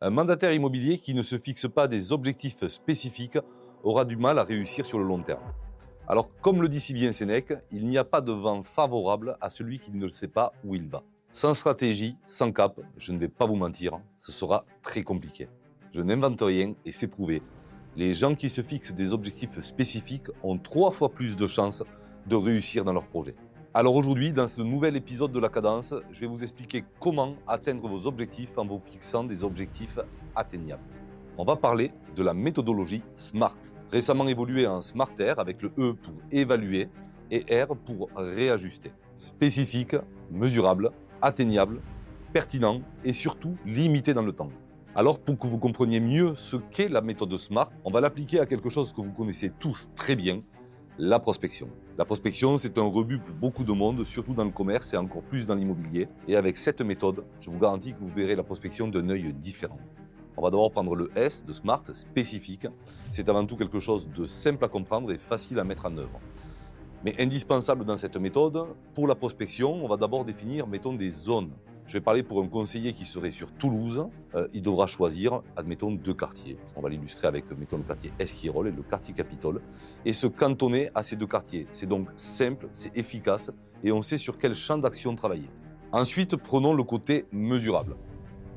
Un mandataire immobilier qui ne se fixe pas des objectifs spécifiques aura du mal à réussir sur le long terme. Alors, comme le dit si bien Sénèque, il n'y a pas de vent favorable à celui qui ne sait pas où il va. Sans stratégie, sans cap, je ne vais pas vous mentir, ce sera très compliqué. Je n'invente rien et c'est prouvé. Les gens qui se fixent des objectifs spécifiques ont 3 fois plus de chances de réussir dans leur projet. Alors aujourd'hui, dans ce nouvel épisode de La Cadence, je vais vous expliquer comment atteindre vos objectifs en vous fixant des objectifs atteignables. On va parler de la méthodologie SMART, récemment évoluée en SMART-R avec le E pour évaluer et R pour réajuster. Spécifique, mesurable, atteignable, pertinent et surtout limité dans le temps. Alors pour que vous compreniez mieux ce qu'est la méthode SMART, on va l'appliquer à quelque chose que vous connaissez tous très bien, la prospection. La prospection, c'est un rebut pour beaucoup de monde, surtout dans le commerce et encore plus dans l'immobilier. Et avec cette méthode, je vous garantis que vous verrez la prospection d'un œil différent. On va d'abord prendre le S de SMART, spécifique. C'est avant tout quelque chose de simple à comprendre et facile à mettre en œuvre. Mais indispensable dans cette méthode, pour la prospection, on va d'abord définir, mettons, des zones. Je vais parler pour un conseiller qui serait sur Toulouse. Il devra choisir, admettons, 2 quartiers. On va l'illustrer avec, mettons, le quartier Esquirol et le quartier Capitole. Et se cantonner à ces 2 quartiers. C'est donc simple, c'est efficace et on sait sur quel champ d'action travailler. Ensuite, prenons le côté mesurable.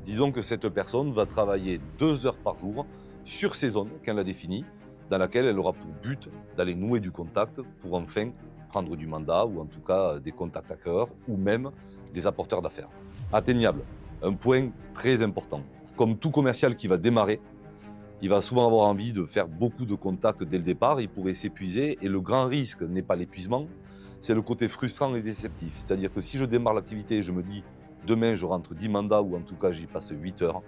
Disons que cette personne va travailler 2 heures par jour sur ces zones qu'elle a définies, dans laquelle elle aura pour but d'aller nouer du contact pour enfin prendre du mandat ou en tout cas des contacts à cœur ou même des apporteurs d'affaires. Atteignable, un point très important. Comme tout commercial qui va démarrer, il va souvent avoir envie de faire beaucoup de contacts dès le départ, il pourrait s'épuiser et le grand risque n'est pas l'épuisement, c'est le côté frustrant et déceptif. C'est-à-dire que si je démarre l'activité et je me dis demain je rentre 10 mandats ou en tout cas j'y passe 8 heures,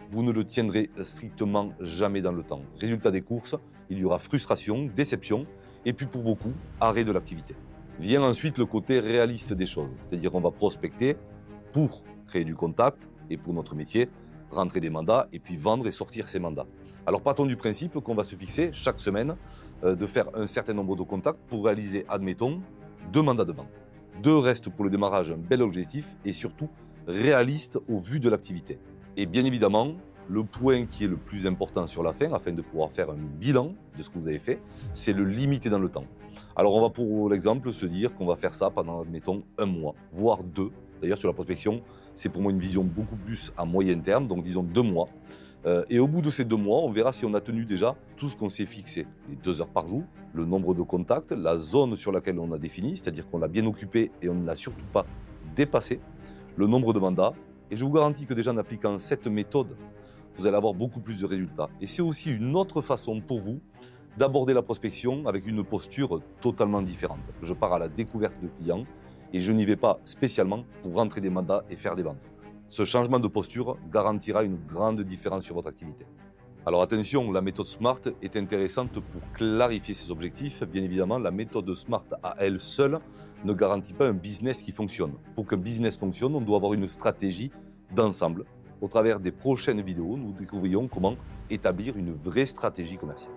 vous ne le tiendrez strictement jamais dans le temps. Résultat des courses, il y aura frustration, déception et puis pour beaucoup, arrêt de l'activité. Vient ensuite le côté réaliste des choses, c'est-à-dire qu'on va prospecter pour créer du contact et pour notre métier, rentrer des mandats et puis vendre et sortir ces mandats. Alors partons du principe qu'on va se fixer chaque semaine de faire un certain nombre de contacts pour réaliser, admettons, 2 mandats de vente. 2 restent pour le démarrage un bel objectif et surtout réaliste au vu de l'activité. Et bien évidemment, le point qui est le plus important sur la fin, afin de pouvoir faire un bilan de ce que vous avez fait, c'est le limiter dans le temps. Alors on va pour l'exemple se dire qu'on va faire ça pendant, admettons, 1 mois, voire 2. D'ailleurs sur la prospection, c'est pour moi une vision beaucoup plus à moyen terme, donc disons 2 mois. Et au bout de ces 2 mois, on verra si on a tenu déjà tout ce qu'on s'est fixé. Les 2 heures par jour, le nombre de contacts, la zone sur laquelle on a défini, c'est-à-dire qu'on l'a bien occupé et on ne l'a surtout pas dépassé, le nombre de mandats. Et je vous garantis que déjà en appliquant cette méthode, vous allez avoir beaucoup plus de résultats. Et c'est aussi une autre façon pour vous d'aborder la prospection avec une posture totalement différente. Je pars à la découverte de clients et je n'y vais pas spécialement pour rentrer des mandats et faire des ventes. Ce changement de posture garantira une grande différence sur votre activité. Alors attention, la méthode SMART est intéressante pour clarifier ses objectifs. Bien évidemment, la méthode SMART à elle seule ne garantit pas un business qui fonctionne. Pour qu'un business fonctionne, on doit avoir une stratégie d'ensemble. Au travers des prochaines vidéos, nous découvrirons comment établir une vraie stratégie commerciale.